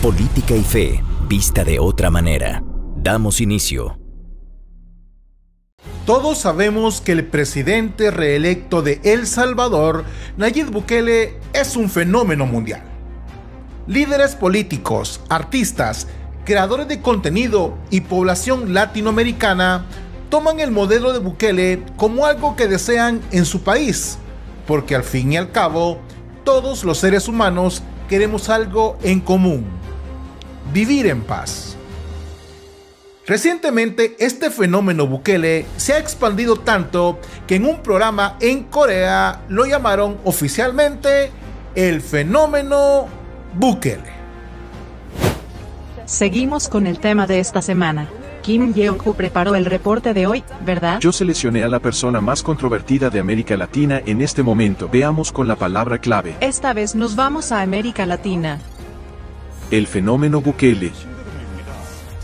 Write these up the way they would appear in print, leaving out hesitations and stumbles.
Política y fe, vista de otra manera. Damos inicio. Todos sabemos que el presidente reelecto de El Salvador, Nayib Bukele, es un fenómeno mundial. Líderes políticos, artistas, creadores de contenido y población latinoamericana toman el modelo de Bukele como algo que desean en su país, porque al fin y al cabo, todos los seres humanos queremos algo en común: vivir en paz. Recientemente, este fenómeno Bukele se ha expandido tanto que en un programa en Corea lo llamaron oficialmente el fenómeno Bukele. Seguimos con el tema de esta semana. Kim Yeong-hu preparó el reporte de hoy, ¿verdad? Yo seleccioné a la persona más controvertida de América Latina en este momento. Veamos con la palabra clave. Esta vez nos vamos a América Latina. El fenómeno Bukele.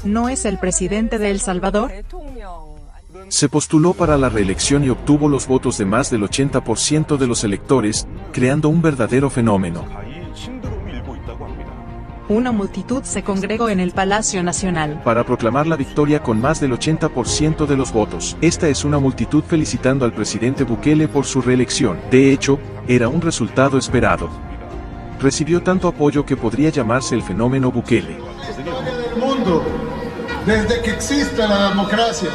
¿No es el presidente de El Salvador? Se postuló para la reelección y obtuvo los votos de más del 80% de los electores, creando un verdadero fenómeno. Una multitud se congregó en el Palacio Nacional para proclamar la victoria con más del 80% de los votos. Esta es una multitud felicitando al presidente Bukele por su reelección. De hecho, era un resultado esperado. Recibió tanto apoyo que podría llamarse el fenómeno Bukele. Historia del mundo, desde que existe la democracia,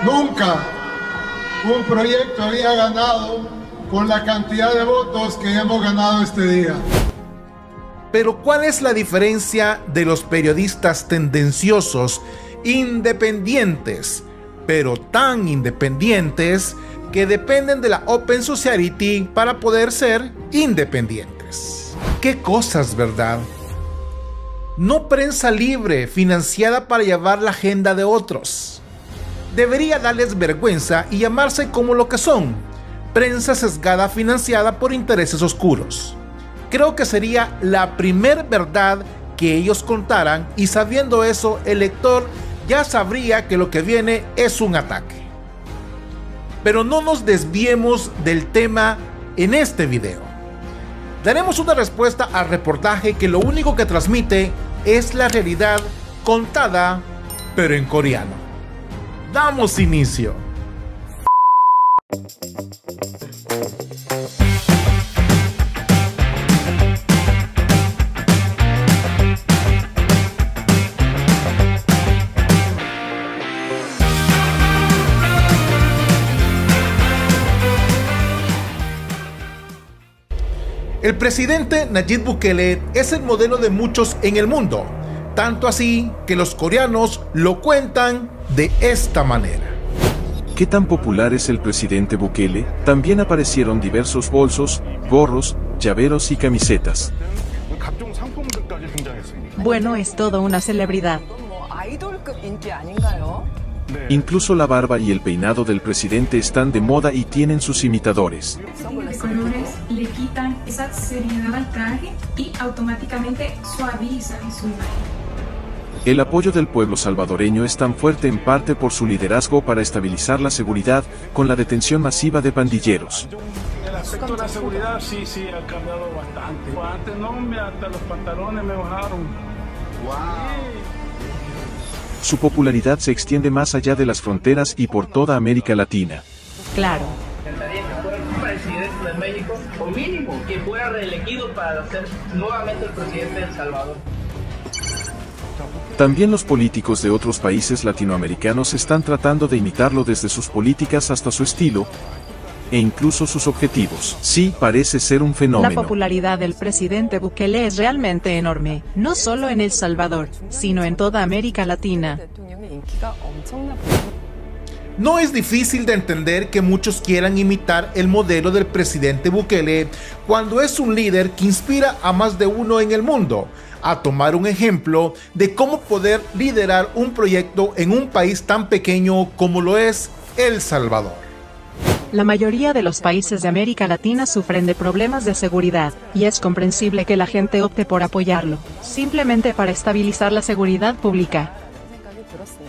nunca un proyecto había ganado con la cantidad de votos que hemos ganado este día. Pero ¿cuál es la diferencia de los periodistas tendenciosos, independientes, pero tan independientes que dependen de la Open Society para poder ser independientes? ¿Qué cosas, verdad? No prensa libre, financiada para llevar la agenda de otros. Debería darles vergüenza y llamarse como lo que son: prensa sesgada financiada por intereses oscuros. Creo que sería la primer verdad que ellos contaran, y sabiendo eso, el lector ya sabría que lo que viene es un ataque. Pero no nos desviemos del tema en este video. Daremos una respuesta al reportaje que lo único que transmite es la realidad contada, pero en coreano. Damos inicio. El presidente Nayib Bukele es el modelo de muchos en el mundo, tanto así que los coreanos lo cuentan de esta manera. ¿Qué tan popular es el presidente Bukele? También aparecieron diversos bolsos, gorros, llaveros y camisetas. Bueno, es todo una celebridad. Incluso la barba y el peinado del presidente están de moda y tienen sus imitadores. De colores le quitan esa seriedad al traje y automáticamente suavizan su imagen. El apoyo del pueblo salvadoreño es tan fuerte en parte por su liderazgo para estabilizar la seguridad, con la detención masiva de pandilleros. El aspecto de la seguridad sí ha cambiado bastante. Antes no, hasta los pantalones me bajaron. Su popularidad se extiende más allá de las fronteras y por toda América Latina. Claro. Un presidente de México, o mínimo que fuera reelegido para ser nuevamente el presidente de El Salvador. También los políticos de otros países latinoamericanos están tratando de imitarlo, desde sus políticas hasta su estilo, e incluso sus objetivos. Sí, parece ser un fenómeno. La popularidad del presidente Bukele es realmente enorme, no solo en El Salvador, sino en toda América Latina. No es difícil de entender que muchos quieran imitar el modelo del presidente Bukele cuando es un líder que inspira a más de uno en el mundo a tomar un ejemplo de cómo poder liderar un proyecto en un país tan pequeño como lo es El Salvador. La mayoría de los países de América Latina sufren de problemas de seguridad, y es comprensible que la gente opte por apoyarlo, simplemente para estabilizar la seguridad pública.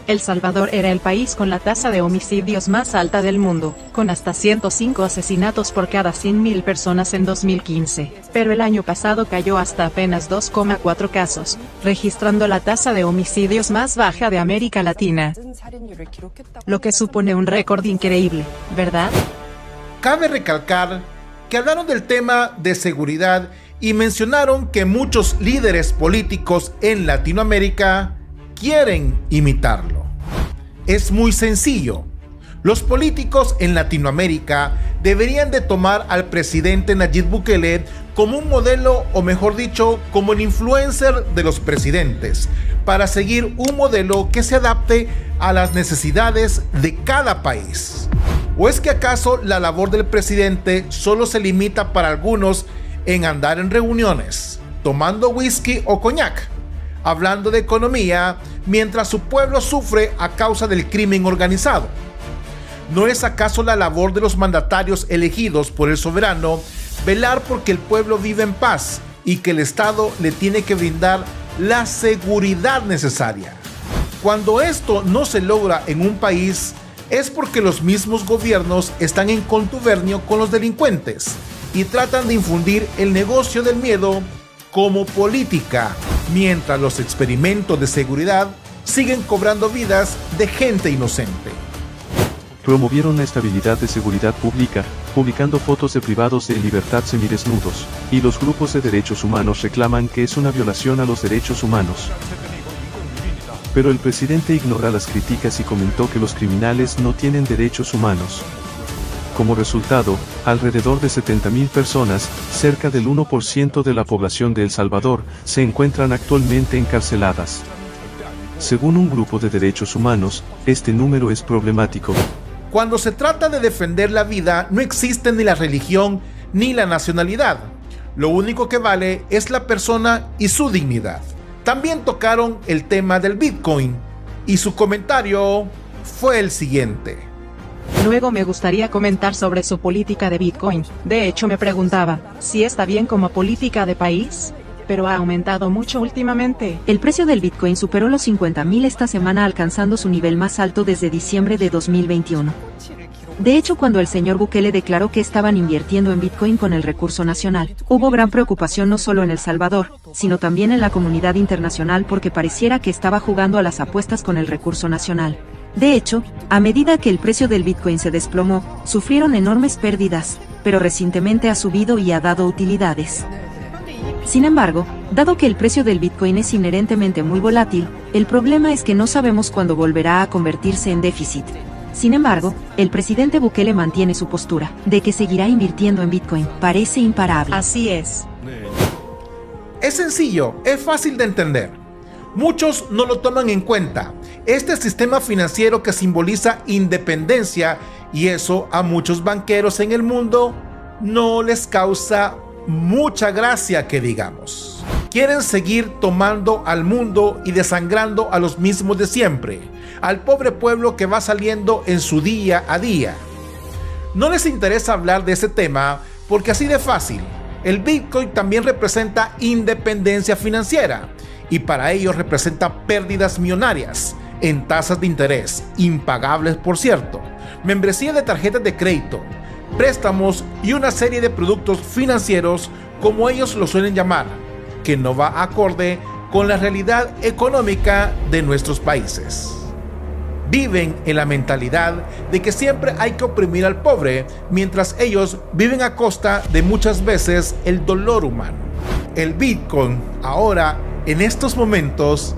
El Salvador era el país con la tasa de homicidios más alta del mundo, con hasta 105 asesinatos por cada 100.000 personas en 2015, pero el año pasado cayó hasta apenas 2,4 casos, registrando la tasa de homicidios más baja de América Latina. Lo que supone un récord increíble, ¿verdad? Cabe recalcar que hablaron del tema de seguridad y mencionaron que muchos líderes políticos en Latinoamérica quieren imitarlo. Es muy sencillo. Los políticos en Latinoamérica deberían de tomar al presidente Nayib Bukele como un modelo, o mejor dicho, como el influencer de los presidentes, para seguir un modelo que se adapte a las necesidades de cada país. ¿O es que acaso la labor del presidente solo se limita para algunos en andar en reuniones, tomando whisky o coñac, hablando de economía, mientras su pueblo sufre a causa del crimen organizado? ¿No es acaso la labor de los mandatarios elegidos por el soberano velar porque el pueblo vive en paz y que el Estado le tiene que brindar la seguridad necesaria? Cuando esto no se logra en un país, es porque los mismos gobiernos están en contubernio con los delincuentes y tratan de infundir el negocio del miedo como política, mientras los experimentos de seguridad siguen cobrando vidas de gente inocente. Promovieron la estabilidad de seguridad pública, publicando fotos de privados de libertad semidesnudos, y los grupos de derechos humanos reclaman que es una violación a los derechos humanos. Pero el presidente ignora las críticas y comentó que los criminales no tienen derechos humanos. Como resultado, alrededor de 70.000 personas, cerca del 1% de la población de El Salvador, se encuentran actualmente encarceladas. Según un grupo de derechos humanos, este número es problemático. Cuando se trata de defender la vida, no existe ni la religión ni la nacionalidad. Lo único que vale es la persona y su dignidad. También tocaron el tema del Bitcoin, y su comentario fue el siguiente. Luego me gustaría comentar sobre su política de Bitcoin. De hecho me preguntaba, si está bien como política de país, pero ha aumentado mucho últimamente. El precio del Bitcoin superó los 50.000 esta semana, alcanzando su nivel más alto desde diciembre de 2021. De hecho, cuando el señor Bukele declaró que estaban invirtiendo en Bitcoin con el recurso nacional, hubo gran preocupación no solo en El Salvador, sino también en la comunidad internacional, porque pareciera que estaba jugando a las apuestas con el recurso nacional. De hecho, a medida que el precio del Bitcoin se desplomó, sufrieron enormes pérdidas, pero recientemente ha subido y ha dado utilidades. Sin embargo, dado que el precio del Bitcoin es inherentemente muy volátil, el problema es que no sabemos cuándo volverá a convertirse en déficit. Sin embargo, el presidente Bukele mantiene su postura, de que seguirá invirtiendo en Bitcoin, parece imparable. Así es. Es sencillo, es fácil de entender. Muchos no lo toman en cuenta. Este sistema financiero que simboliza independencia, y eso a muchos banqueros en el mundo no les causa mucha gracia que digamos. Quieren seguir tomando al mundo y desangrando a los mismos de siempre, al pobre pueblo que va saliendo en su día a día. No les interesa hablar de ese tema porque así de fácil, el Bitcoin también representa independencia financiera y para ellos representa pérdidas millonarias en tasas de interés, impagables por cierto, membresía de tarjetas de crédito, préstamos y una serie de productos financieros como ellos lo suelen llamar, que no va acorde con la realidad económica de nuestros países. Viven en la mentalidad de que siempre hay que oprimir al pobre, mientras ellos viven a costa de muchas veces el dolor humano. El Bitcoin ahora, en estos momentos,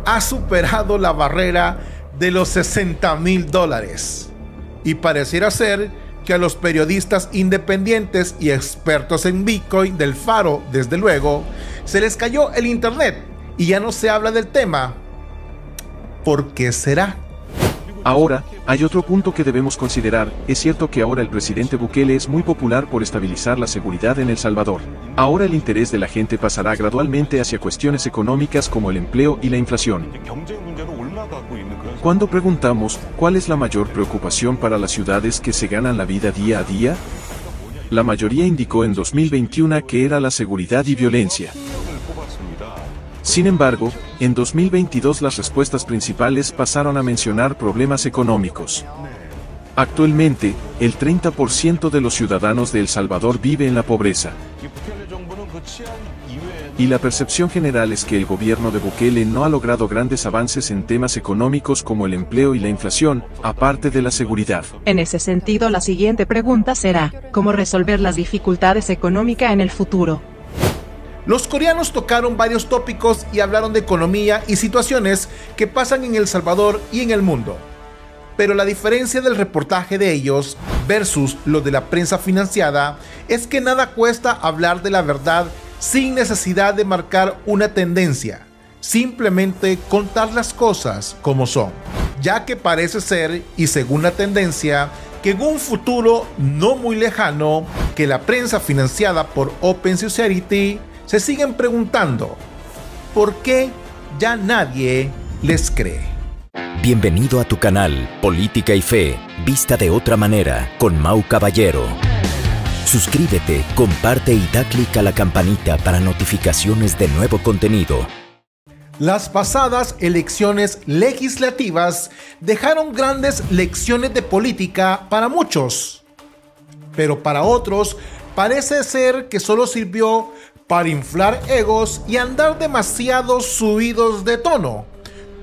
ha superado la barrera de los $60.000 y pareciera ser que a los periodistas independientes y expertos en Bitcoin del Faro, desde luego, se les cayó el internet y ya no se habla del tema. ¿Por qué será? Ahora, hay otro punto que debemos considerar. Es cierto que ahora el presidente Bukele es muy popular por estabilizar la seguridad en El Salvador. Ahora el interés de la gente pasará gradualmente hacia cuestiones económicas como el empleo y la inflación. Cuando preguntamos, ¿cuál es la mayor preocupación para las ciudades que se ganan la vida día a día? La mayoría indicó en 2021 que era la seguridad y violencia. Sin embargo, En 2022 las respuestas principales pasaron a mencionar problemas económicos. Actualmente, el 30% de los ciudadanos de El Salvador vive en la pobreza. Y la percepción general es que el gobierno de Bukele no ha logrado grandes avances en temas económicos como el empleo y la inflación, aparte de la seguridad. En ese sentido, la siguiente pregunta será, ¿cómo resolver las dificultades económicas en el futuro? Los coreanos tocaron varios tópicos y hablaron de economía y situaciones que pasan en El Salvador y en el mundo. Pero la diferencia del reportaje de ellos versus lo de la prensa financiada es que nada cuesta hablar de la verdad sin necesidad de marcar una tendencia, simplemente contar las cosas como son, ya que parece ser, y según la tendencia, que en un futuro no muy lejano, que la prensa financiada por Open Society se siguen preguntando, ¿por qué ya nadie les cree? Bienvenido a tu canal Política y Fe, vista de otra manera, con Mau Caballero. Suscríbete, comparte y da clic a la campanita para notificaciones de nuevo contenido. Las pasadas elecciones legislativas dejaron grandes lecciones de política para muchos, pero para otros parece ser que solo sirvió para inflar egos y andar demasiado subidos de tono,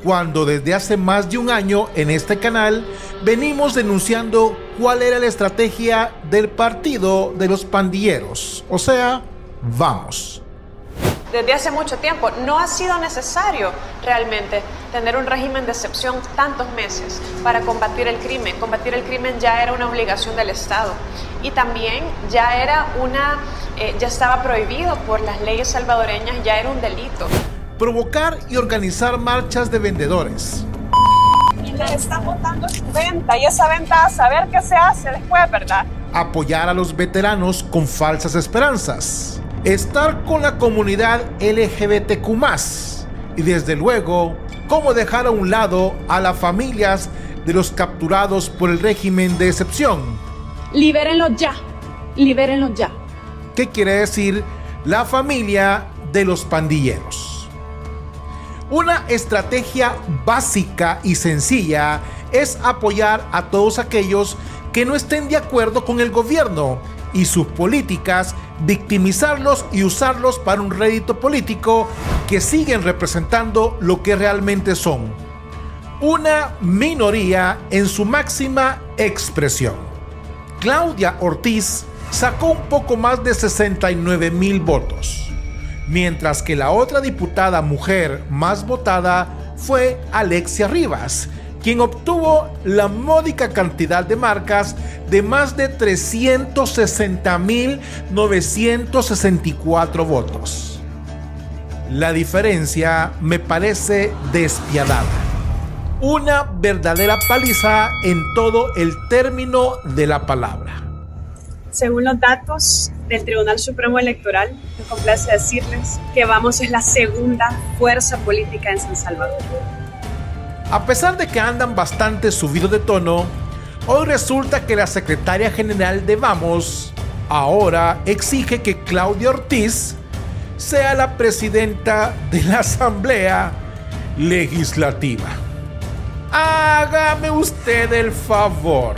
cuando desde hace más de un año en este canal venimos denunciando cuál era la estrategia del partido de los pandilleros, o sea, Vamos. Desde hace mucho tiempo no ha sido necesario realmente tener un régimen de excepción tantos meses para combatir el crimen. Combatir el crimen ya era una obligación del Estado y también ya estaba prohibido por las leyes salvadoreñas, ya era un delito. Provocar y organizar marchas de vendedores. Y les están botando su venta y esa venta a saber qué se hace después, ¿verdad? Apoyar a los veteranos con falsas esperanzas. Estar con la comunidad LGBTQ+, y desde luego, cómo dejar a un lado a las familias de los capturados por el régimen de excepción. Libérenlos ya, libérenlos ya. ¿Qué quiere decir la familia de los pandilleros? Una estrategia básica y sencilla es apoyar a todos aquellos que no estén de acuerdo con el gobierno y sus políticas, victimizarlos y usarlos para un rédito político que siguen representando lo que realmente son: una minoría en su máxima expresión. Claudia Ortiz sacó un poco más de 69,000 votos, mientras que la otra diputada mujer más votada fue Alexia Rivas, quien obtuvo la módica cantidad de marcas de más de 360,964 votos. La diferencia me parece despiadada. Una verdadera paliza en todo el término de la palabra. Según los datos del Tribunal Supremo Electoral, me complace decirles que Vamos es la segunda fuerza política en San Salvador. A pesar de que andan bastante subidos de tono, hoy resulta que la secretaria general de Vamos ahora exige que Claudia Ortiz sea la presidenta de la Asamblea Legislativa. Hágame usted el favor.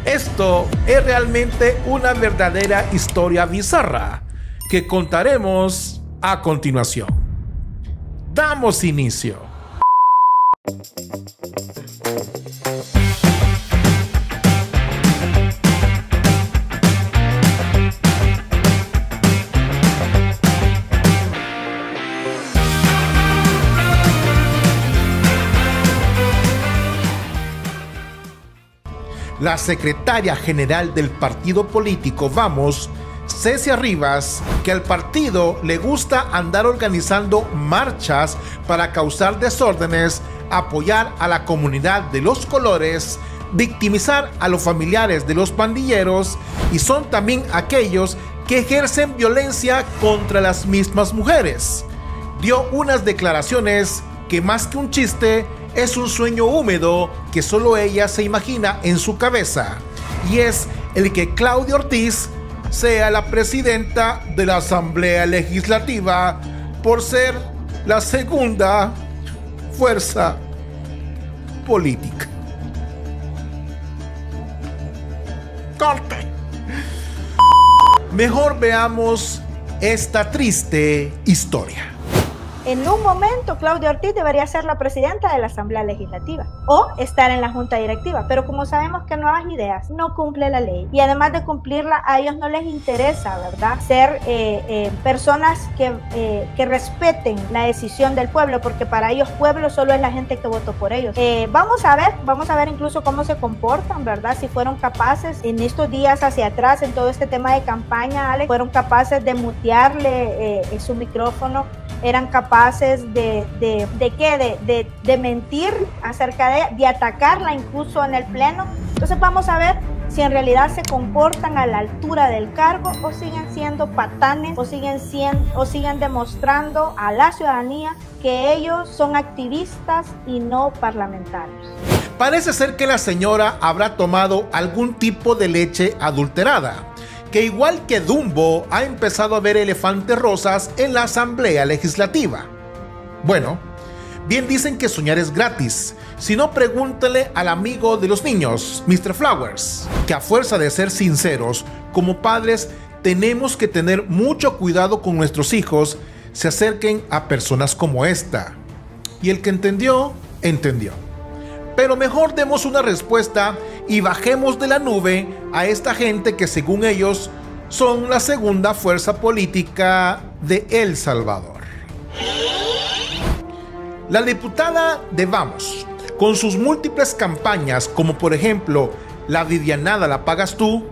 Esto es realmente una verdadera historia bizarra que contaremos a continuación. Damos inicio. La secretaria general del partido político Vamos, Cecia Rivas, que al partido le gusta andar organizando marchas para causar desórdenes, apoyar a la comunidad de los colores, victimizar a los familiares de los pandilleros, y son también aquellos que ejercen violencia contra las mismas mujeres. Dio unas declaraciones que, más que un chiste, es un sueño húmedo que solo ella se imagina en su cabeza, y es el que Claudia Ortiz sea la presidenta de la Asamblea Legislativa por ser la segunda fuerza política. Corte. Mejor veamos esta triste historia. En un momento, Claudia Ortiz debería ser la presidenta de la Asamblea Legislativa o estar en la Junta Directiva, pero como sabemos que Nuevas Ideas no cumple la ley y además de cumplirla, a ellos no les interesa, ¿verdad?, ser personas que respeten la decisión del pueblo, porque para ellos pueblo solo es la gente que votó por ellos. Vamos a ver incluso cómo se comportan, ¿verdad?, si fueron capaces en estos días hacia atrás, en todo este tema de campaña, Alex, fueron capaces de mutearle su micrófono, eran capaces de mentir acerca de atacarla incluso en el pleno. Entonces vamos a ver si en realidad se comportan a la altura del cargo o siguen siendo patanes o siguen demostrando a la ciudadanía que ellos son activistas y no parlamentarios. Parece ser que la señora habrá tomado algún tipo de leche adulterada, que igual que Dumbo ha empezado a ver elefantes rosas en la Asamblea Legislativa. Bueno, bien dicen que soñar es gratis. Si no, pregúntale al amigo de los niños, Mr. Flowers, que a fuerza de ser sinceros, como padres tenemos que tener mucho cuidado con nuestros hijos se acerquen a personas como esta. Y el que entendió, entendió. Pero mejor demos una respuesta y bajemos de la nube a esta gente que según ellos son la segunda fuerza política de El Salvador. La diputada de Vamos, con sus múltiples campañas como por ejemplo la Vivianada la pagas tú,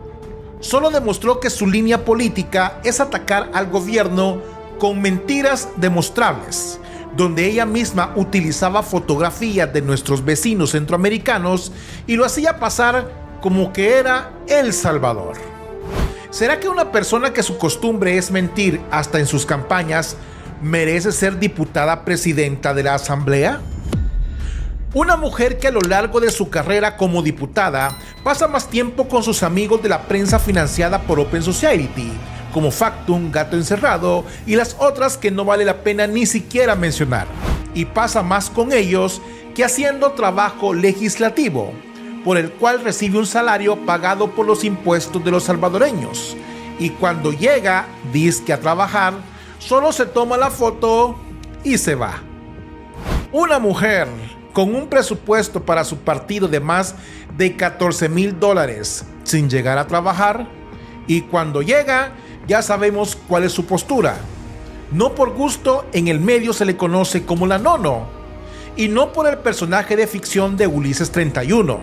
solo demostró que su línea política es atacar al gobierno con mentiras demostrables, donde ella misma utilizaba fotografías de nuestros vecinos centroamericanos y lo hacía pasar como que era El Salvador. ¿Será que una persona que su costumbre es mentir hasta en sus campañas merece ser diputada presidenta de la Asamblea? Una mujer que a lo largo de su carrera como diputada pasa más tiempo con sus amigos de la prensa financiada por Open Society, como Factum, Gato Encerrado y las otras que no vale la pena ni siquiera mencionar, y pasa más con ellos que haciendo trabajo legislativo, por el cual recibe un salario pagado por los impuestos de los salvadoreños, y cuando llega, dizque a trabajar, solo se toma la foto y se va. Una mujer con un presupuesto para su partido de más de $14,000 sin llegar a trabajar, y cuando llega ya sabemos cuál es su postura. No por gusto en el medio se le conoce como la Nono, y no por el personaje de ficción de Ulises 31.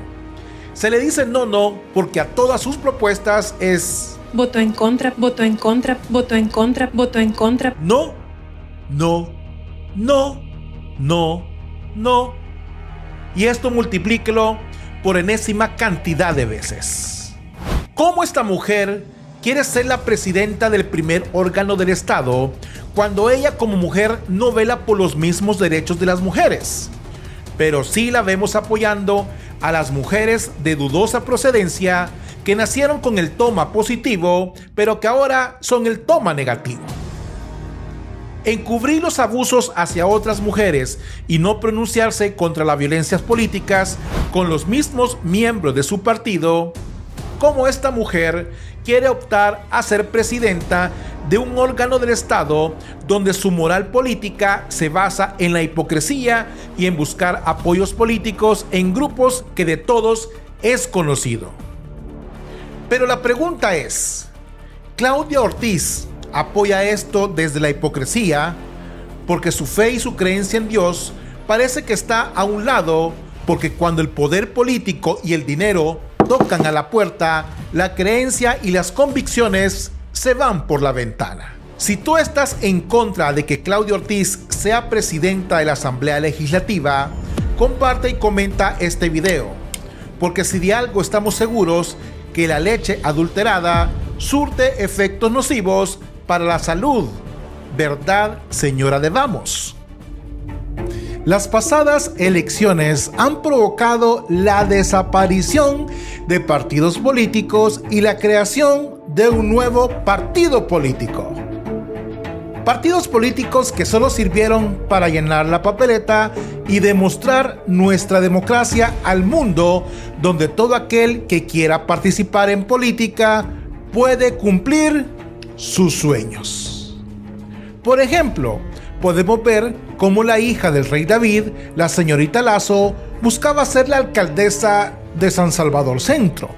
Se le dice Nono porque a todas sus propuestas es voto en contra, voto en contra, voto en contra, voto en contra. No, no, no, no, no. Y esto multiplíquelo por enésima cantidad de veces. ¿Cómo esta mujer quiere ser la presidenta del primer órgano del Estado cuando ella como mujer no vela por los mismos derechos de las mujeres? Pero sí la vemos apoyando a las mujeres de dudosa procedencia que nacieron con el toma positivo, pero que ahora son el toma negativo. Encubrir los abusos hacia otras mujeres y no pronunciarse contra las violencias políticas con los mismos miembros de su partido, como esta mujer quiere optar a ser presidenta de un órgano del Estado donde su moral política se basa en la hipocresía y en buscar apoyos políticos en grupos que de todos es conocido. Pero la pregunta es, ¿Claudia Ortiz apoya esto desde la hipocresía porque su fe y su creencia en Dios parece que está a un lado, porque cuando el poder político y el dinero tocan a la puerta, la creencia y las convicciones se van por la ventana? Si tú estás en contra de que Claudia Ortiz sea presidenta de la Asamblea Legislativa, comparte y comenta este video, porque si de algo estamos seguros, que la leche adulterada surte efectos nocivos para la salud. ¿Verdad, señora de Vamos? Las pasadas elecciones han provocado la desaparición de partidos políticos y la creación de un nuevo partido político. Partidos políticos que solo sirvieron para llenar la papeleta y demostrar nuestra democracia al mundo, donde todo aquel que quiera participar en política puede cumplir sus sueños. Por ejemplo, podemos ver cómo la hija del rey David, la señorita Lasso, buscaba ser la alcaldesa de San Salvador Centro.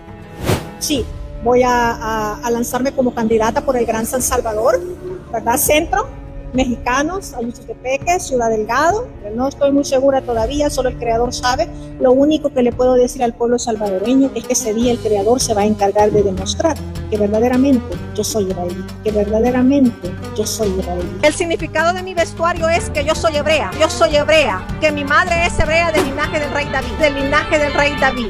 Sí, voy a lanzarme como candidata por el Gran San Salvador, ¿verdad? Centro, mexicanos, Ayutepeque, Ciudad Delgado. No estoy muy segura todavía, solo el creador sabe. Lo único que le puedo decir al pueblo salvadoreño es que ese día el creador se va a encargar de demostrar que verdaderamente yo soy israelí, que verdaderamente yo soy israelí. El significado de mi vestuario es que yo soy hebrea, que mi madre es hebrea del linaje del rey David, del linaje del rey David.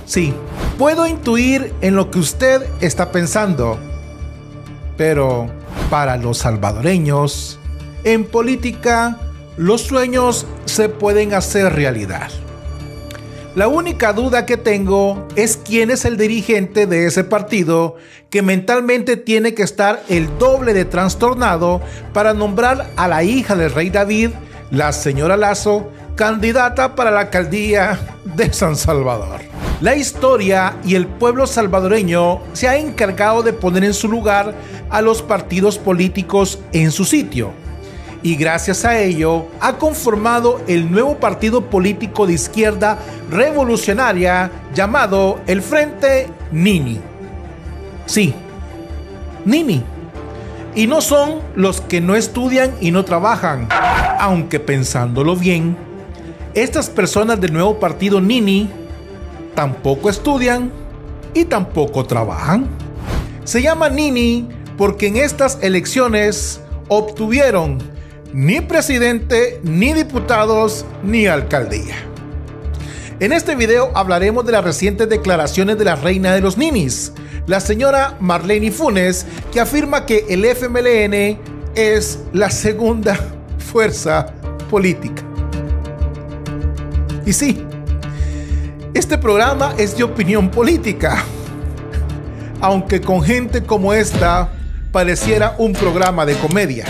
Sí, puedo intuir en lo que usted está pensando, pero para los salvadoreños, en política, los sueños se pueden hacer realidad. La única duda que tengo es quién es el dirigente de ese partido que mentalmente tiene que estar el doble de trastornado para nombrar a la hija del rey David, la señora Lasso, candidata para la alcaldía de San Salvador. La historia y el pueblo salvadoreño se ha encargado de poner en su lugar a los partidos políticos en su sitio, y gracias a ello ha conformado el nuevo partido político de izquierda revolucionaria llamado el Frente Nini. Sí, Nini. Y no son los que no estudian y no trabajan, aunque pensándolo bien, estas personas del nuevo partido Nini tampoco estudian y tampoco trabajan. Se llama Nini porque en estas elecciones obtuvieron ni presidente, ni diputados, ni alcaldía. En este video hablaremos de las recientes declaraciones de la reina de los ninis, la señora Marlene Funes, que afirma que el FMLN es la segunda fuerza política. Y sí, este programa es de opinión política, aunque con gente como esta pareciera un programa de comedia.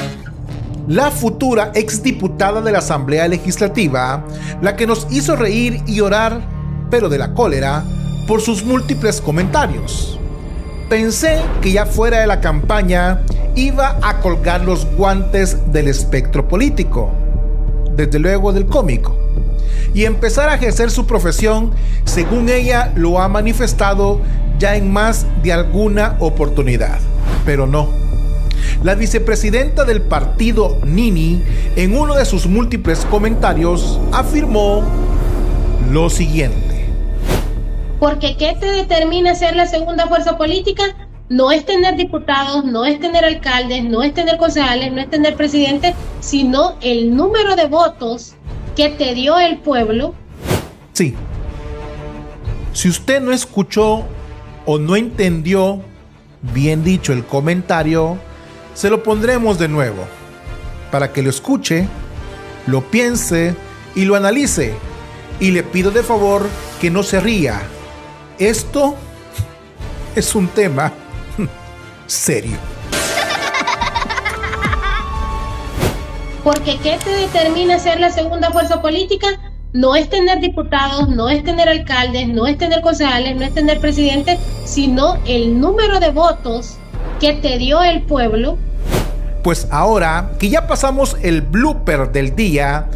La futura exdiputada de la Asamblea Legislativa, la que nos hizo reír y llorar, pero de la cólera, por sus múltiples comentarios. Pensé que ya fuera de la campaña iba a colgar los guantes del espectro político, desde luego del cómico, y empezar a ejercer su profesión según ella lo ha manifestado ya en más de alguna oportunidad. Pero no. La vicepresidenta del partido Nini, en uno de sus múltiples comentarios, afirmó lo siguiente. Porque ¿qué te determina ser la segunda fuerza política? No es tener diputados, no es tener alcaldes, no es tener concejales, no es tener presidente, sino el número de votos que te dio el pueblo. Sí. Si usted no escuchó o no entendió bien dicho el comentario, se lo pondremos de nuevo para que lo escuche, lo piense y lo analice. Y le pido de favor que no se ría. Esto es un tema serio. Porque ¿qué te determina ser la segunda fuerza política? No es tener diputados, no es tener alcaldes, no es tener concejales, no es tener presidente, sino el número de votos que te dio el pueblo. Pues ahora que ya pasamos el blooper del día,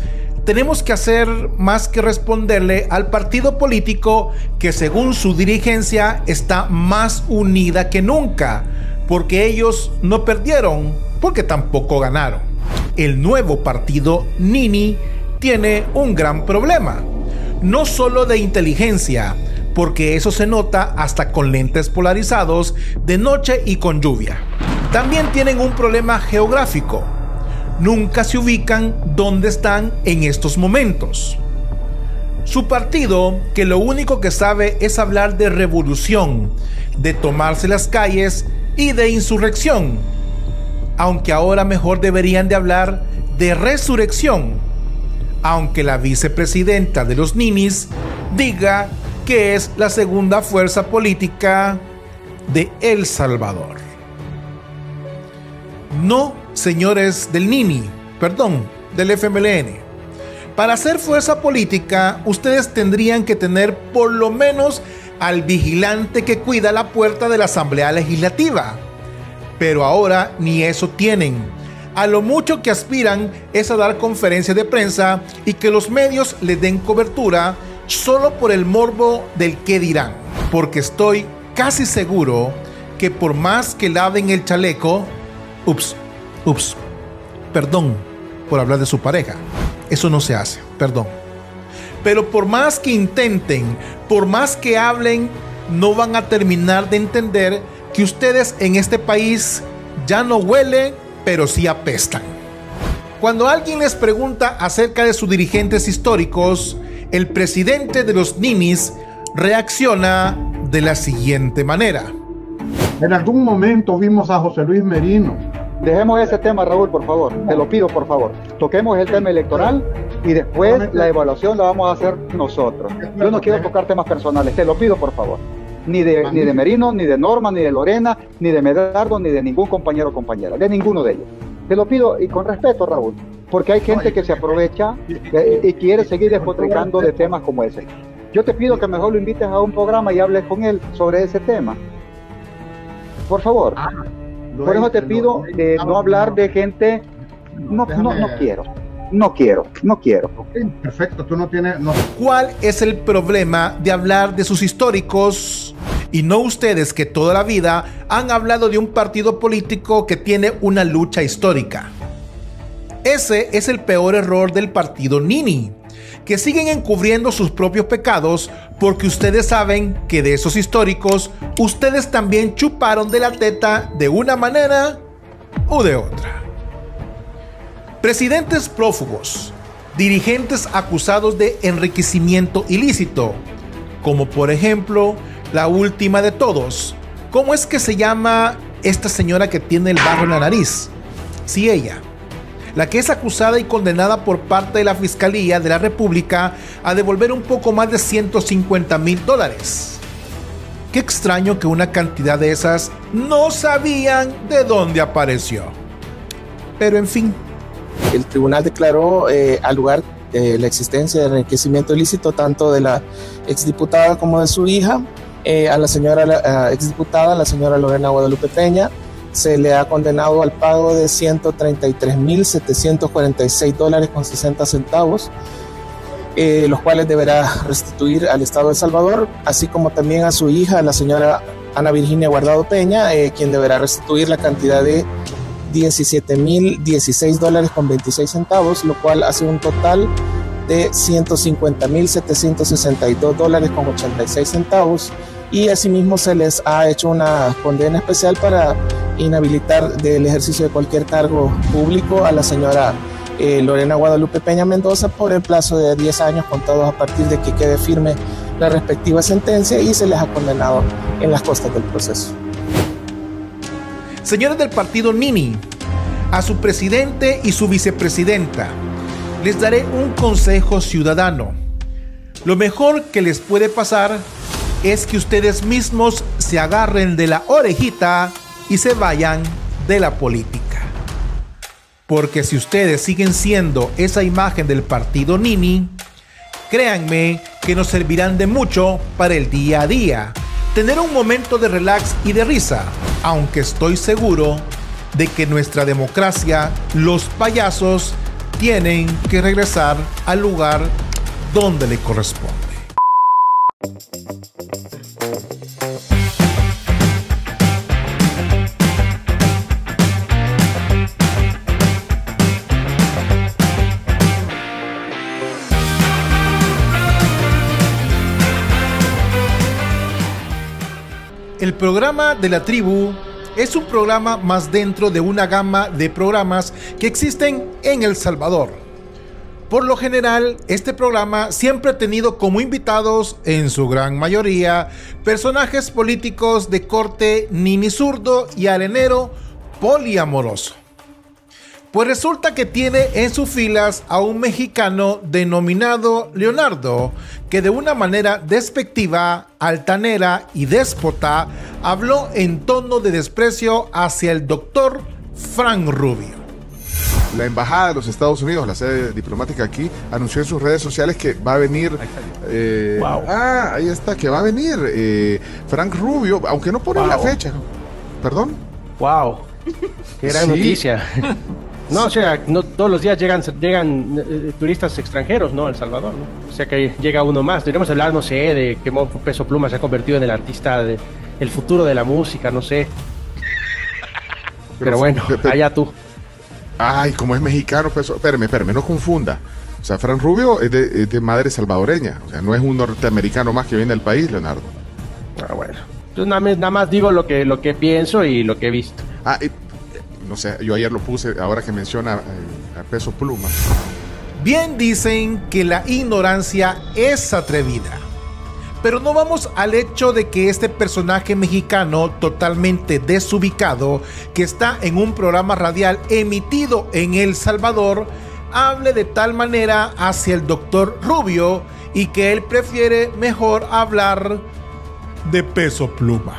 tenemos que hacer más que responderle al partido político que según su dirigencia está más unida que nunca, porque ellos no perdieron, porque tampoco ganaron. El nuevo partido Nini tiene un gran problema, no solo de inteligencia, porque eso se nota hasta con lentes polarizados de noche y con lluvia. También tienen un problema geográfico. Nunca se ubican dónde están en estos momentos. Su partido, que lo único que sabe es hablar de revolución, de tomarse las calles y de insurrección, aunque ahora mejor deberían de hablar de resurrección, aunque la vicepresidenta de los ninis diga que es la segunda fuerza política de El Salvador. No, señores del NINI, perdón, del FMLN. Para hacer fuerza política, ustedes tendrían que tener por lo menos al vigilante que cuida la puerta de la Asamblea Legislativa. Pero ahora ni eso tienen. A lo mucho que aspiran es a dar conferencias de prensa y que los medios les den cobertura solo por el morbo del qué dirán. Porque estoy casi seguro que por más que laven el chaleco, perdón por hablar de su pareja, eso no se hace, perdón. Pero por más que intenten, por más que hablen, no van a terminar de entender que ustedes en este país ya no huelen, pero sí apestan. Cuando alguien les pregunta acerca de sus dirigentes históricos, el presidente de los ninis reacciona de la siguiente manera. En algún momento vimos a José Luis Merino. Dejemos ese tema, Raúl, por favor. Te lo pido, por favor. Toquemos el tema electoral y después la evaluación la vamos a hacer nosotros. Yo no quiero tocar temas personales. Te lo pido, por favor. Ni de Merino, ni de Norma, ni de Lorena, ni de Medardo, ni de ningún compañero o compañera. De ninguno de ellos. Te lo pido y con respeto, Raúl. Porque hay gente que se aprovecha y quiere seguir despotricando de temas como ese. Yo te pido que mejor lo invites a un programa y hables con él sobre ese tema. Por favor. Por eso te pido no hablar de gente. No quiero. Okay, perfecto, tú no tienes. No. ¿Cuál es el problema de hablar de sus históricos y no ustedes que toda la vida han hablado de un partido político que tiene una lucha histórica? Ese es el peor error del partido Nini, que siguen encubriendo sus propios pecados porque ustedes saben que de esos históricos ustedes también chuparon de la teta de una manera o de otra. Presidentes prófugos, dirigentes acusados de enriquecimiento ilícito, como por ejemplo la última de todos. ¿Cómo es que se llama esta señora que tiene el barro en la nariz? Sí, ella. La que es acusada y condenada por parte de la Fiscalía de la República a devolver un poco más de $150,000. Qué extraño que una cantidad de esas no sabían de dónde apareció. Pero en fin. El tribunal declaró al lugar la existencia de enriquecimiento ilícito tanto de la exdiputada como de su hija. A la señora exdiputada, la señora Lorena Guadalupe Peña, se le ha condenado al pago de $133,746,60, los cuales deberá restituir al Estado de El Salvador, así como también a su hija, la señora Ana Virginia Guardado Peña, quien deberá restituir la cantidad de $17,016,26, lo cual hace un total de $150,762,86, y asimismo se les ha hecho una condena especial para inhabilitar del ejercicio de cualquier cargo público a la señora Lorena Guadalupe Peña Mendoza por el plazo de 10 años contados a partir de que quede firme la respectiva sentencia, y se les ha condenado en las costas del proceso. Señores del partido Nini, a su presidente y su vicepresidenta les daré un consejo ciudadano. Lo mejor que les puede pasar es que ustedes mismos se agarren de la orejita y se vayan de la política. Porque si ustedes siguen siendo esa imagen del partido Nini, créanme que nos servirán de mucho para el día a día. Tener un momento de relax y de risa, aunque estoy seguro de que nuestra democracia, los payasos, tienen que regresar al lugar donde le corresponde. El programa de la tribu es un programa más dentro de una gama de programas que existen en El Salvador. Por lo general, este programa siempre ha tenido como invitados, en su gran mayoría, personajes políticos de corte nini zurdo y arenero poliamoroso. Pues resulta que tiene en sus filas a un mexicano denominado Leonardo, que de una manera despectiva, altanera y déspota habló en tono de desprecio hacia el doctor Frank Rubio. La embajada de los Estados Unidos, la sede diplomática aquí, anunció en sus redes sociales que va a venir. Wow. Ahí está, que va a venir Frank Rubio, aunque no ponen la fecha. ¿Perdón? Wow. Qué gran noticia. No, o sea, no todos los días llegan turistas extranjeros, ¿no? A El Salvador, ¿no? O sea que llega uno más. Deberíamos hablar, no sé, de que Peso Pluma se ha convertido en el artista el futuro de la música, no sé. Pero bueno, allá tú. Ay, como es mexicano, pues, espérame, no confunda. O sea, Frank Rubio es de madre salvadoreña. O sea, no es un norteamericano más que viene del país, Leonardo. Bueno. Entonces nada más digo lo que pienso y lo que he visto. No sé, yo ayer lo puse, ahora que menciona a Peso Pluma. Bien dicen que la ignorancia es atrevida. Pero no vamos al hecho de que este personaje mexicano totalmente desubicado, que está en un programa radial emitido en El Salvador, hable de tal manera hacia el doctor Rubio y que él prefiere mejor hablar de Peso Pluma.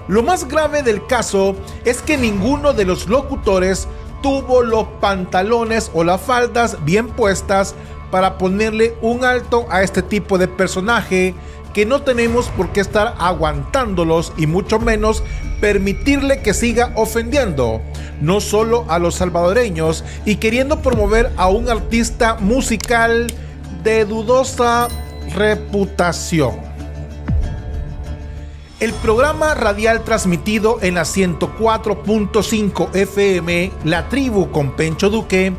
Lo más grave del caso es que ninguno de los locutores tuvo los pantalones o las faldas bien puestas para ponerle un alto a este tipo de personaje, que no tenemos por qué estar aguantándolos y mucho menos permitirle que siga ofendiendo no solo a los salvadoreños y queriendo promover a un artista musical de dudosa reputación. El programa radial transmitido en la 104.5 FM, La Tribu con Pencho Duque,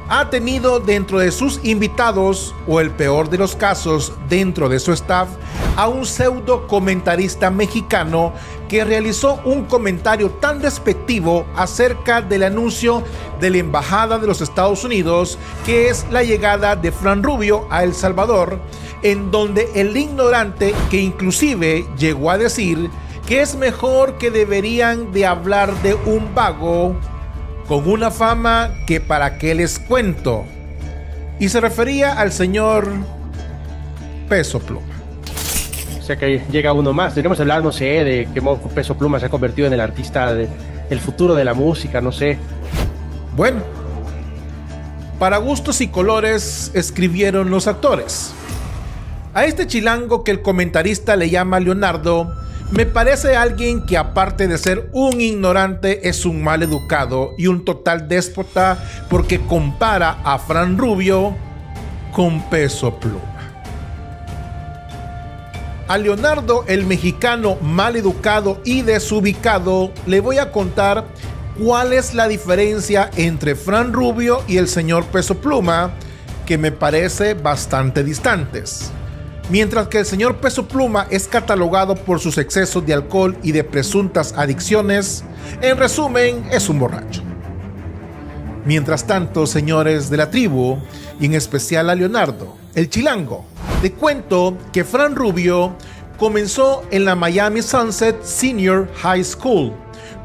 ha tenido dentro de sus invitados, o el peor de los casos, dentro de su staff, a un pseudo comentarista mexicano que realizó un comentario tan despectivo acerca del anuncio de la Embajada de los Estados Unidos, que es la llegada de Frank Rubio a El Salvador, en donde el ignorante, que inclusive llegó a decir que es mejor que deberían de hablar de un vago con una fama que para qué les cuento, y se refería al señor Peso Pluma. O sea que llega uno más. Deberíamos hablar, no sé, de que Peso Pluma se ha convertido en el artista el futuro de la música, no sé. Bueno, para gustos y colores escribieron los actores. A este chilango que el comentarista le llama Leonardo, me parece alguien que, aparte de ser un ignorante, es un mal educado y un total déspota, porque compara a Frank Rubio con Peso Pluma. A Leonardo, el mexicano mal educado y desubicado, le voy a contar cuál es la diferencia entre Frank Rubio y el señor Peso Pluma, que me parece bastante distantes. Mientras que el señor Peso Pluma es catalogado por sus excesos de alcohol y de presuntas adicciones, en resumen, es un borracho. Mientras tanto, señores de la tribu, y en especial a Leonardo, el chilango, te cuento que Frank Rubio comenzó en la Miami Sunset Senior High School,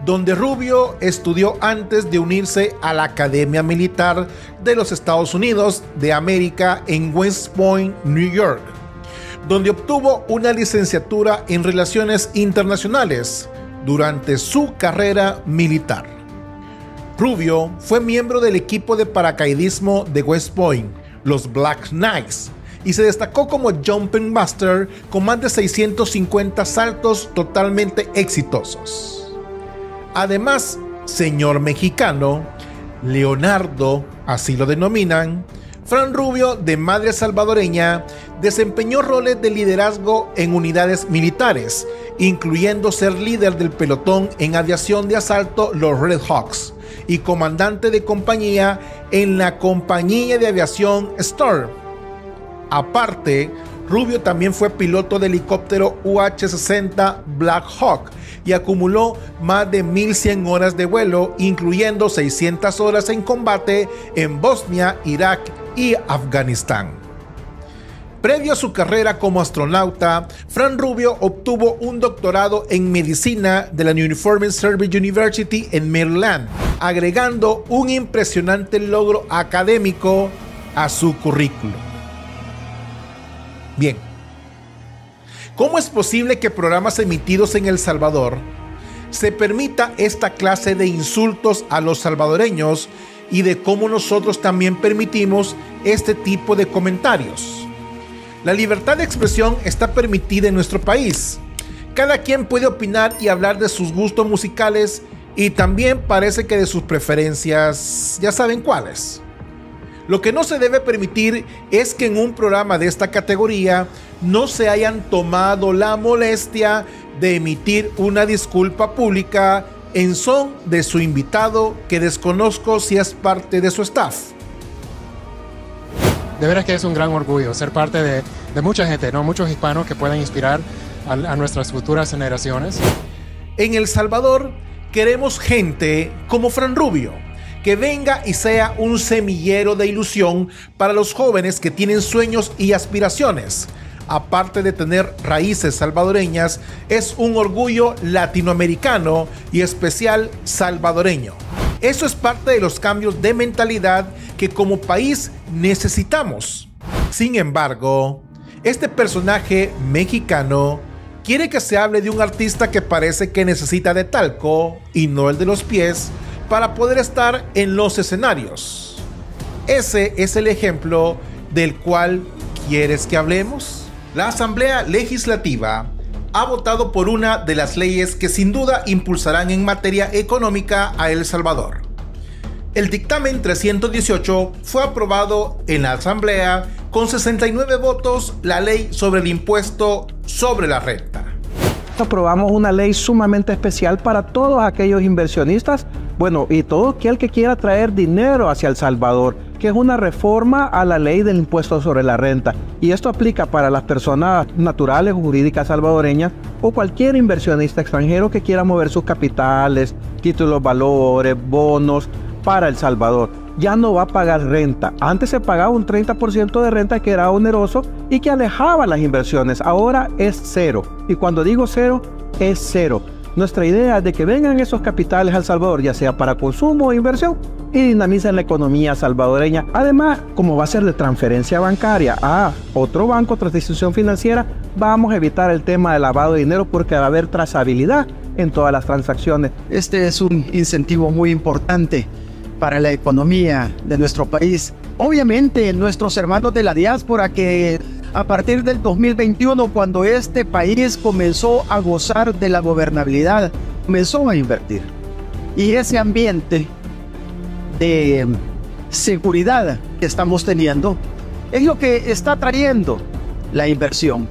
donde Rubio estudió antes de unirse a la Academia Militar de los Estados Unidos de América en West Point, New York, donde obtuvo una licenciatura en Relaciones Internacionales durante su carrera militar. Rubio fue miembro del equipo de paracaidismo de West Point, los Black Knights, y se destacó como Jumping Master con más de 650 saltos totalmente exitosos. Además, señor mexicano, Leonardo, así lo denominan, Frank Rubio, de madre salvadoreña, desempeñó roles de liderazgo en unidades militares, incluyendo ser líder del pelotón en aviación de asalto los Red Hawks y comandante de compañía en la compañía de aviación Storm. Aparte, Rubio también fue piloto de helicóptero UH-60 Black Hawk y acumuló más de 1,100 horas de vuelo, incluyendo 600 horas en combate en Bosnia, Irak y Afganistán. Previo a su carrera como astronauta, Frank Rubio obtuvo un doctorado en medicina de la Uniformed Service University en Maryland, agregando un impresionante logro académico a su currículum. Bien, ¿cómo es posible que programas emitidos en El Salvador se permita esta clase de insultos a los salvadoreños y de cómo nosotros también permitimos este tipo de comentarios. La libertad de expresión está permitida en nuestro país. Cada quien puede opinar y hablar de sus gustos musicales y también parece que de sus preferencias, ya saben cuáles. Lo que no se debe permitir es que en un programa de esta categoría no se hayan tomado la molestia de emitir una disculpa pública en son de su invitado, que desconozco si es parte de su staff. De veras que es un gran orgullo ser parte de mucha gente, ¿no? Muchos hispanos que puedan inspirar a nuestras futuras generaciones. En El Salvador queremos gente como Fran Rubio, que venga y sea un semillero de ilusión para los jóvenes que tienen sueños y aspiraciones. Aparte de tener raíces salvadoreñas, es un orgullo latinoamericano y especial salvadoreño. Eso es parte de los cambios de mentalidad que como país necesitamos. Sin embargo, este personaje mexicano quiere que se hable de un artista que parece que necesita de talco y no el de los pies para poder estar en los escenarios. Ese es el ejemplo del cual quieres que hablemos. La Asamblea Legislativa ha votado por una de las leyes que sin duda impulsarán en materia económica a El Salvador. El dictamen 318 fue aprobado en la Asamblea con 69 votos, la ley sobre el impuesto sobre la renta. Aprobamos una ley sumamente especial para todos aquellos inversionistas, bueno, y todo aquel que quiera traer dinero hacia El Salvador, que es una reforma a la ley del impuesto sobre la renta. Y esto aplica para las personas naturales o jurídicas salvadoreñas o cualquier inversionista extranjero que quiera mover sus capitales, títulos, valores, bonos para El Salvador. Ya no va a pagar renta. Antes se pagaba un 30% de renta que era oneroso y que alejaba las inversiones. Ahora es cero. Y cuando digo cero, es cero. Nuestra idea es de que vengan esos capitales a El Salvador, ya sea para consumo o inversión, y dinamicen la economía salvadoreña. Además, como va a ser de transferencia bancaria a otro banco, otra institución financiera, vamos a evitar el tema de lavado de dinero porque va a haber trazabilidad en todas las transacciones. Este es un incentivo muy importante para la economía de nuestro país. Obviamente, nuestros hermanos de la diáspora que a partir del 2021, cuando este país comenzó a gozar de la gobernabilidad, comenzó a invertir. Y ese ambiente de seguridad que estamos teniendo es lo que está trayendo la inversión.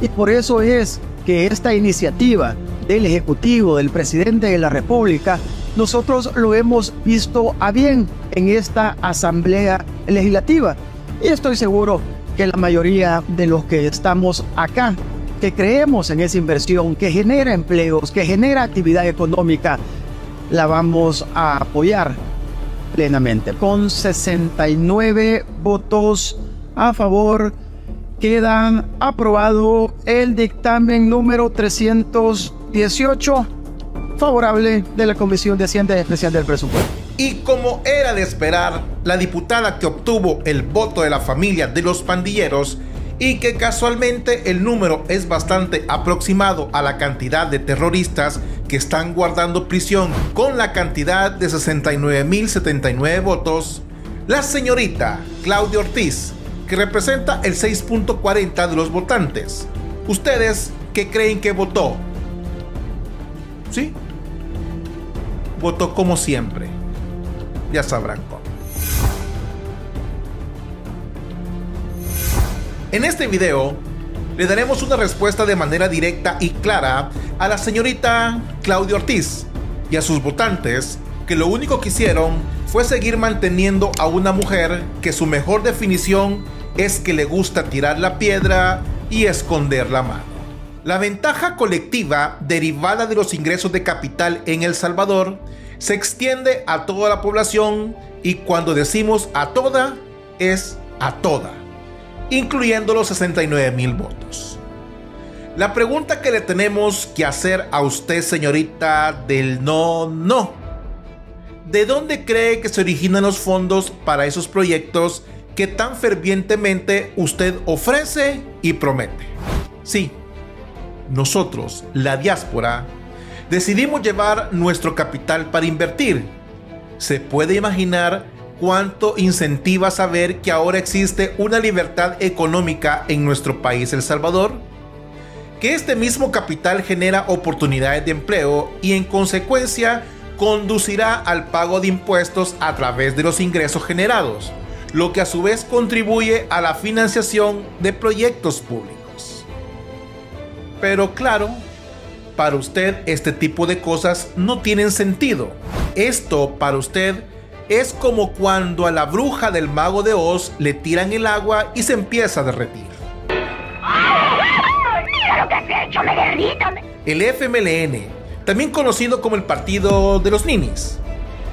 Y por eso es que esta iniciativa del Ejecutivo, del Presidente de la República, nosotros lo hemos visto a bien en esta Asamblea Legislativa. Y estoy seguro que la mayoría de los que estamos acá, que creemos en esa inversión, que genera empleos, que genera actividad económica, la vamos a apoyar plenamente. Con 69 votos a favor, queda aprobado el dictamen número 318, favorable de la Comisión de Hacienda Especial del Presupuesto. Y como era de esperar, la diputada que obtuvo el voto de la familia de los pandilleros y que casualmente el número es bastante aproximado a la cantidad de terroristas que están guardando prisión con la cantidad de 69.079 votos, la señorita Claudia Ortiz, que representa el 6.40 de los votantes. ¿Ustedes qué creen que votó? ¿Sí? Votó como siempre. Ya sabrán cómo. En este video le daremos una respuesta de manera directa y clara a la señorita Claudia Ortiz y a sus votantes, que lo único que hicieron fue seguir manteniendo a una mujer que su mejor definición es que le gusta tirar la piedra y esconder la mano. La ventaja colectiva derivada de los ingresos de capital en El Salvador se extiende a toda la población, y cuando decimos a toda, es a toda, incluyendo los 69,000 votos. La pregunta que le tenemos que hacer a usted, señorita del no, ¿de dónde cree que se originan los fondos para esos proyectos que tan fervientemente usted ofrece y promete? Sí, nosotros, la diáspora, decidimos llevar nuestro capital para invertir. ¿Se puede imaginar cuánto incentiva saber que ahora existe una libertad económica en nuestro país, El Salvador? Que este mismo capital genera oportunidades de empleo y en consecuencia conducirá al pago de impuestos a través de los ingresos generados, lo que a su vez contribuye a la financiación de proyectos públicos. Pero claro, para usted este tipo de cosas no tienen sentido. Esto para usted es como cuando a la bruja del Mago de Oz le tiran el agua y se empieza a derretir. ¡Mira lo que has hecho! ¡Me derrito! El FMLN, también conocido como el Partido de los Ninis,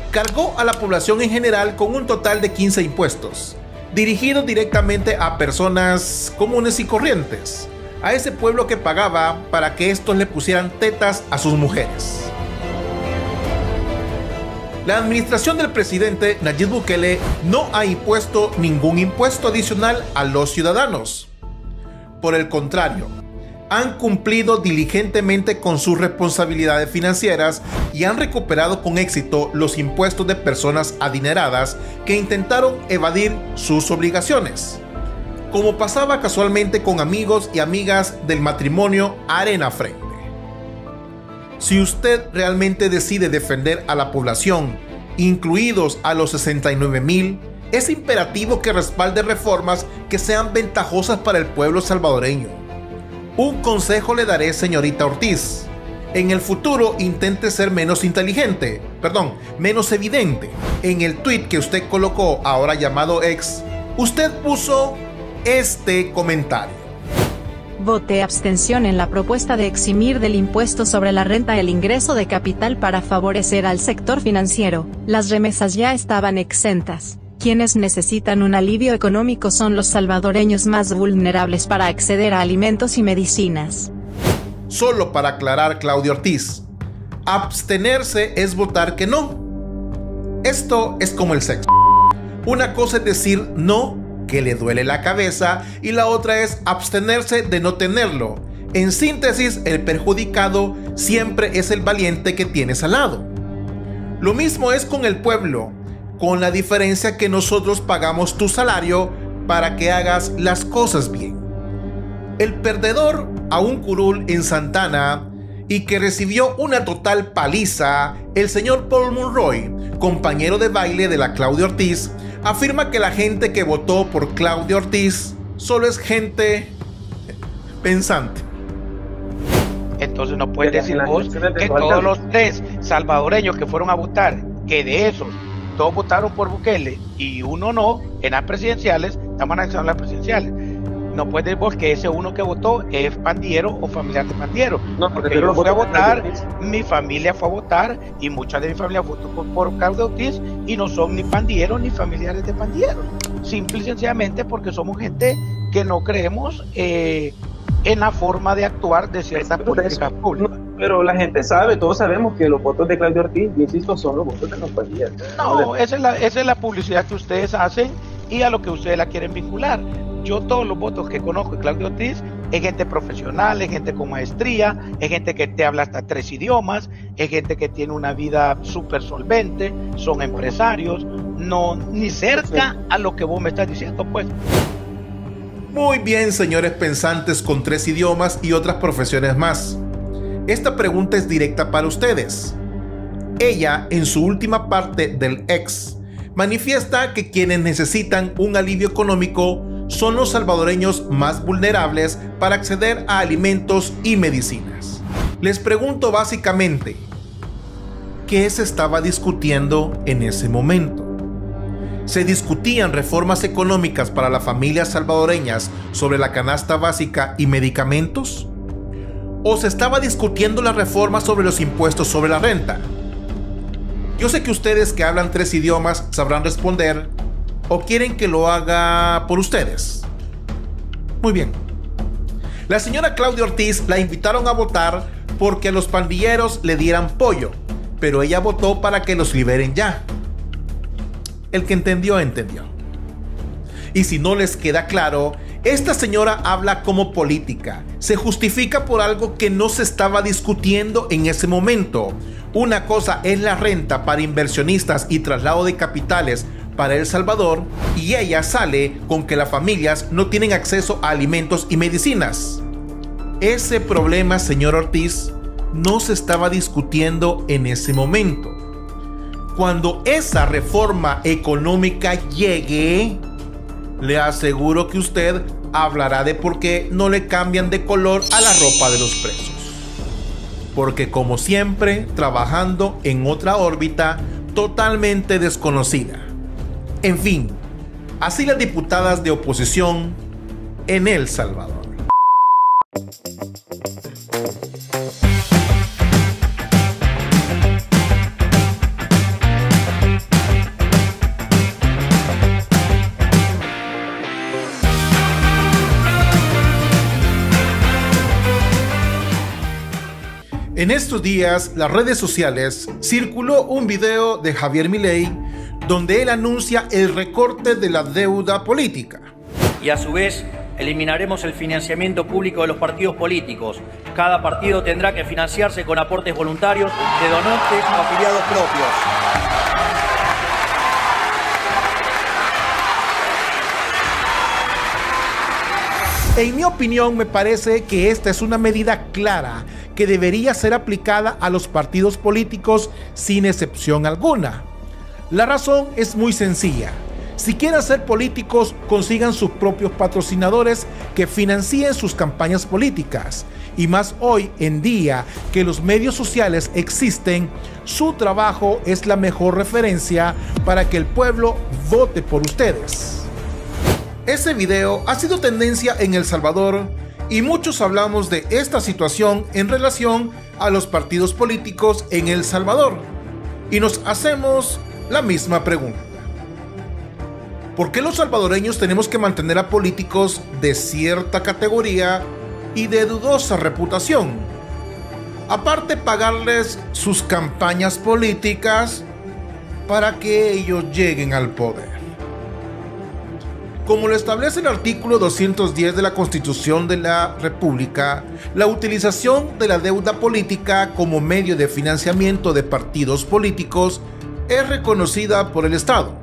cargó a la población en general con un total de 15 impuestos, dirigidos directamente a personas comunes y corrientes, a ese pueblo que pagaba para que estos le pusieran tetas a sus mujeres. La administración del presidente Nayib Bukele no ha impuesto ningún impuesto adicional a los ciudadanos. Por el contrario, han cumplido diligentemente con sus responsabilidades financieras y han recuperado con éxito los impuestos de personas adineradas que intentaron evadir sus obligaciones, como pasaba casualmente con amigos y amigas del matrimonio Arena Frente. Si usted realmente decide defender a la población, incluidos a los 69,000, es imperativo que respalde reformas que sean ventajosas para el pueblo salvadoreño. Un consejo le daré, señorita Ortiz. En el futuro intente ser menos menos evidente. En el tweet que usted colocó, ahora llamado X, usted puso este comentario. Voté abstención en la propuesta de eximir del impuesto sobre la renta el ingreso de capital para favorecer al sector financiero. Las remesas ya estaban exentas. Quienes necesitan un alivio económico son los salvadoreños más vulnerables para acceder a alimentos y medicinas. Solo para aclarar, Claudio Ortiz, abstenerse es votar que no. Esto es como el sexo. Una cosa es decir no, que le duele la cabeza, y la otra es abstenerse de no tenerlo. En síntesis, el perjudicado siempre es el valiente que tienes al lado. Lo mismo es con el pueblo, con la diferencia que nosotros pagamos tu salario para que hagas las cosas bien. El perdedor a un curul en Santana y que recibió una total paliza, el señor Paul Monroy, compañero de baile de la Claudia Ortiz, afirma que la gente que votó por Claudia Ortiz solo es gente pensante. Entonces no puedes decir vos que todos los 3 salvadoreños que fueron a votar, que de esos 2 votaron por Bukele y 1 no, en las presidenciales, estamos analizando las presidenciales. No puedes decir vos que ese uno que votó es pandillero o familiar de pandillero. No, porque yo fui a votar, mi familia fue a votar y mucha de mi familia votó por Claudia Ortiz y no son ni pandilleros ni familiares de pandilleros. Simple y sencillamente porque somos gente que no creemos en la forma de actuar de ciertas políticas públicas. Pero la gente sabe, todos sabemos que los votos de Claudia Ortiz, yo insisto, son los votos de los pandilleros. No, esa es la publicidad que ustedes hacen y a lo que ustedes la quieren vincular. Yo todos los votos que conozco de Claudia Ortiz es gente profesional, es gente con maestría, es gente que te habla hasta 3 idiomas, es gente que tiene una vida súper solvente, son empresarios, no ni cerca a lo que vos me estás diciendo, pues. Muy bien, señores pensantes con 3 idiomas y otras profesiones más. Esta pregunta es directa para ustedes. Ella, en su última parte del X, manifiesta que quienes necesitan un alivio económico son los salvadoreños más vulnerables para acceder a alimentos y medicinas. Les pregunto básicamente, ¿qué se estaba discutiendo en ese momento? ¿Se discutían reformas económicas para las familias salvadoreñas sobre la canasta básica y medicamentos? ¿O se estaba discutiendo la reforma sobre los impuestos sobre la renta? Yo sé que ustedes que hablan 3 idiomas sabrán responder, ¿o quieren que lo haga por ustedes? Muy bien. La señora Claudia Ortiz la invitaron a votar porque a los pandilleros le dieran pollo, pero ella votó para que los liberen ya. El que entendió, entendió. Y si no les queda claro, Esta señora habla como política, se justifica por algo que no se estaba discutiendo en ese momento. Una cosa es la renta para inversionistas y traslado de capitales para El Salvador, y ella sale con que las familias no tienen acceso a alimentos y medicinas. Ese problema, señor Ortiz, no se estaba discutiendo en ese momento. Cuando esa reforma económica llegue, le aseguro que usted hablará de por qué no le cambian de color a la ropa de los presos. Porque como siempre, trabajando en otra órbita totalmente desconocida. En fin, así las diputadas de oposición en El Salvador. En estos días, las redes sociales circuló un video de Javier Milei donde él anuncia el recorte de la deuda política. Y a su vez, eliminaremos el financiamiento público de los partidos políticos. Cada partido tendrá que financiarse con aportes voluntarios de donantes o afiliados propios. En mi opinión, me parece que esta es una medida clara que debería ser aplicada a los partidos políticos sin excepción alguna. La razón es muy sencilla. Si quieren ser políticos, consigan sus propios patrocinadores que financien sus campañas políticas. Y más hoy en día que los medios sociales existen, su trabajo es la mejor referencia para que el pueblo vote por ustedes. Ese video ha sido tendencia en El Salvador y muchos hablamos de esta situación en relación a los partidos políticos en El Salvador. Y nos hacemos la misma pregunta. ¿Por qué los salvadoreños tenemos que mantener a políticos de cierta categoría y de dudosa reputación? Aparte, pagarles sus campañas políticas para que ellos lleguen al poder. Como lo establece el artículo 210 de la Constitución de la República, la utilización de la deuda política como medio de financiamiento de partidos políticos es reconocida por el Estado,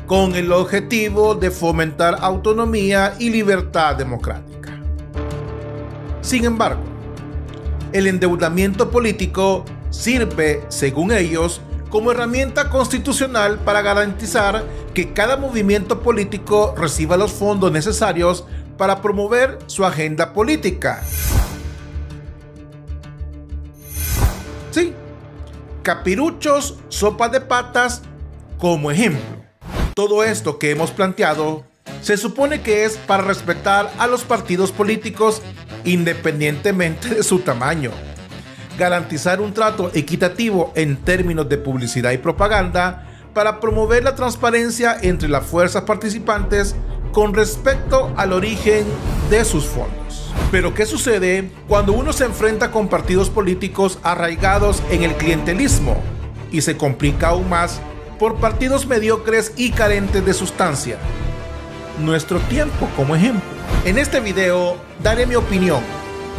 con el objetivo de fomentar autonomía y libertad democrática. Sin embargo, el endeudamiento político sirve, según ellos, como herramienta constitucional para garantizar que cada movimiento político reciba los fondos necesarios para promover su agenda política. Sí, capiruchos, sopa de patas, como ejemplo. Todo esto que hemos planteado se supone que es para respetar a los partidos políticos independientemente de su tamaño, garantizar un trato equitativo en términos de publicidad y propaganda para promover la transparencia entre las fuerzas participantes con respecto al origen de sus fondos. Pero ¿qué sucede cuando uno se enfrenta con partidos políticos arraigados en el clientelismo? Y se complica aún más por partidos mediocres y carentes de sustancia. Nuestro tiempo como ejemplo. En este video daré mi opinión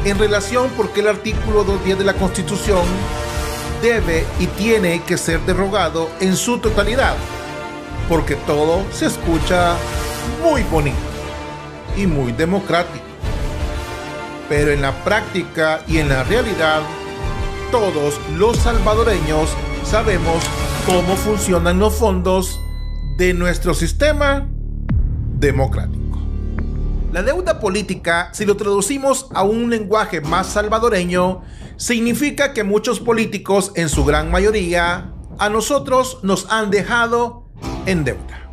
en relación por qué el artículo 210 de la Constitución debe y tiene que ser derogado en su totalidad, porque todo se escucha muy bonito y muy democrático, pero en la práctica y en la realidad todos los salvadoreños sabemos cómo funcionan los fondos de nuestro sistema democrático. La deuda política, si lo traducimos a un lenguaje más salvadoreño, significa que muchos políticos, en su gran mayoría, a nosotros nos han dejado en deuda.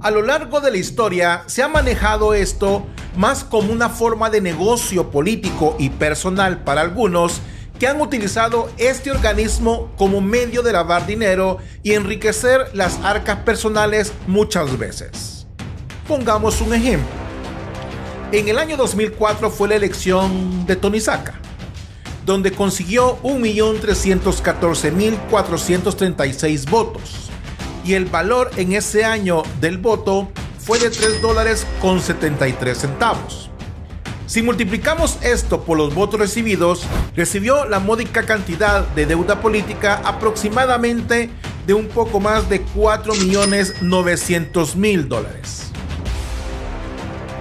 A lo largo de la historia se ha manejado esto más como una forma de negocio político y personal para algunos que han utilizado este organismo como medio de lavar dinero y enriquecer las arcas personales muchas veces. Pongamos un ejemplo. En el año 2004 fue la elección de Tony Saca, donde consiguió 1.314.436 votos, y el valor en ese año del voto fue de $3.73. Si multiplicamos esto por los votos recibidos, recibió la módica cantidad de deuda política aproximadamente de un poco más de $4.900.000.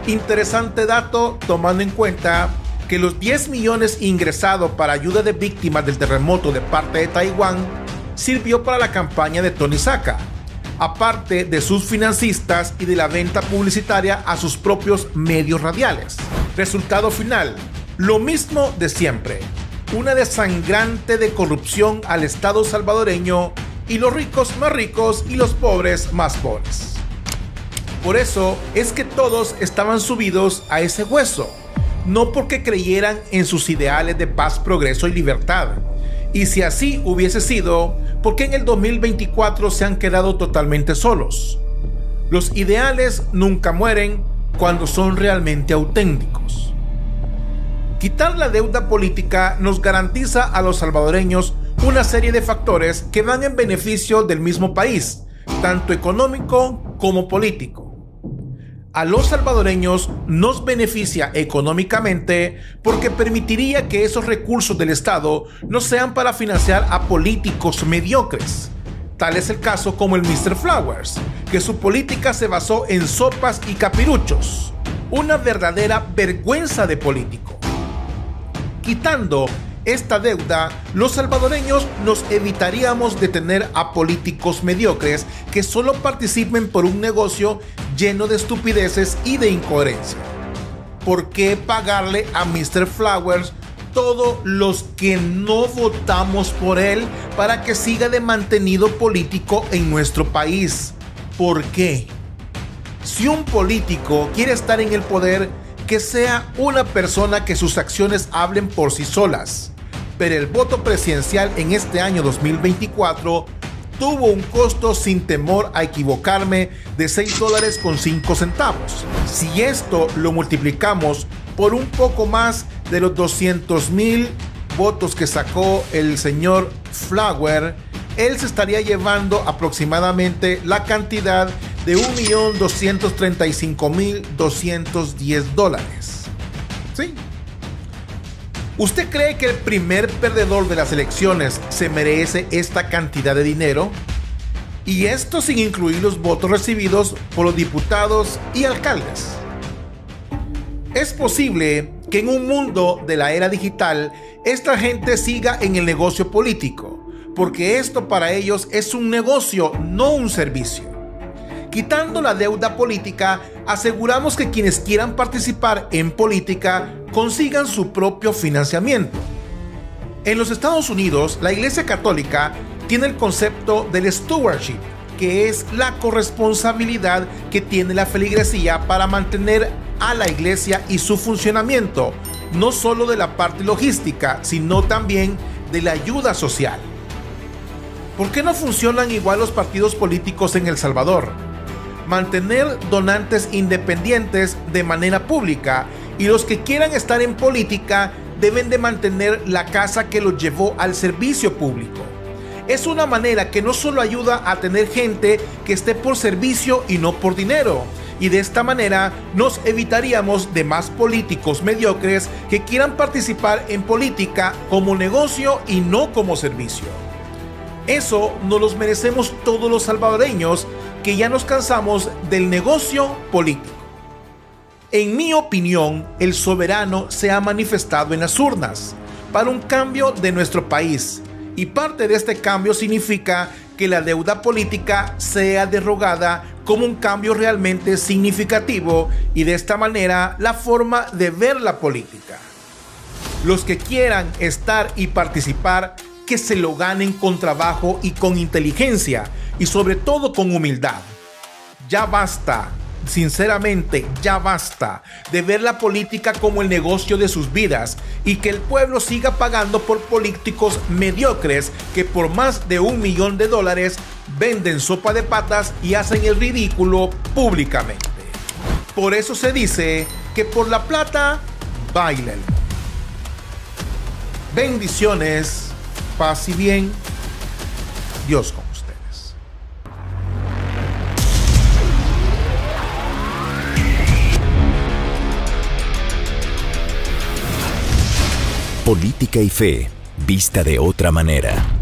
Interesante dato, tomando en cuenta que los 10 millones ingresados para ayuda de víctimas del terremoto de parte de Taiwán sirvió para la campaña de Tony Saca, aparte de sus financistas y de la venta publicitaria a sus propios medios radiales. Resultado final, lo mismo de siempre, una desangrante de corrupción al Estado salvadoreño y los ricos más ricos y los pobres más pobres. Por eso es que todos estaban subidos a ese hueso, no porque creyeran en sus ideales de paz, progreso y libertad. Y si así hubiese sido, ¿por qué en el 2024 se han quedado totalmente solos? Los ideales nunca mueren cuando son realmente auténticos. Quitar la deuda política nos garantiza a los salvadoreños una serie de factores que van en beneficio del mismo país, tanto económico como político. A los salvadoreños nos beneficia económicamente porque permitiría que esos recursos del Estado no sean para financiar a políticos mediocres. Tal es el caso como el Mr. Flowers, que su política se basó en sopas y capiruchos. Una verdadera vergüenza de político. Quitando esta deuda, los salvadoreños nos evitaríamos de tener a políticos mediocres que solo participen por un negocio lleno de estupideces y de incoherencia. ¿Por qué pagarle a Mr. Flowers todos los que no votamos por él para que siga de mantenido político en nuestro país? ¿Por qué? Si un político quiere estar en el poder, que sea una persona que sus acciones hablen por sí solas. Pero el voto presidencial en este año 2024 tuvo un costo, sin temor a equivocarme, de $6.05. Si esto lo multiplicamos por un poco más de los 200,000 votos que sacó el señor Flower, él se estaría llevando aproximadamente la cantidad de $1.235.210. ¿Sí? ¿Usted cree que el primer perdedor de las elecciones se merece esta cantidad de dinero? Y esto sin incluir los votos recibidos por los diputados y alcaldes. Es posible que en un mundo de la era digital, esta gente siga en el negocio político, porque esto para ellos es un negocio, no un servicio. Quitando la deuda política, aseguramos que quienes quieran participar en política consigan su propio financiamiento. En los Estados Unidos, la Iglesia Católica tiene el concepto del stewardship, que es la corresponsabilidad que tiene la feligresía para mantener a la iglesia y su funcionamiento, no solo de la parte logística, sino también de la ayuda social. ¿Por qué no funcionan igual los partidos políticos en El Salvador? Mantener donantes independientes de manera pública, y los que quieran estar en política deben de mantener la casa que los llevó al servicio público. Es una manera que no solo ayuda a tener gente que esté por servicio y no por dinero, y de esta manera nos evitaríamos de más políticos mediocres que quieran participar en política como negocio y no como servicio. Eso nos los merecemos todos los salvadoreños, que ya nos cansamos del negocio político. En mi opinión, el soberano se ha manifestado en las urnas para un cambio de nuestro país, y parte de este cambio significa que la deuda política sea derogada como un cambio realmente significativo, y de esta manera la forma de ver la política. Los que quieran estar y participar, que se lo ganen con trabajo y con inteligencia, y sobre todo con humildad. Ya basta, sinceramente ya basta de ver la política como el negocio de sus vidas, y que el pueblo siga pagando por políticos mediocres que por más de $1 millón venden sopa de patas y hacen el ridículo públicamente. Por eso se dice que por la plata bailen. Bendiciones, paz y bien. Dios con ustedes. Política y fe, vista de otra manera.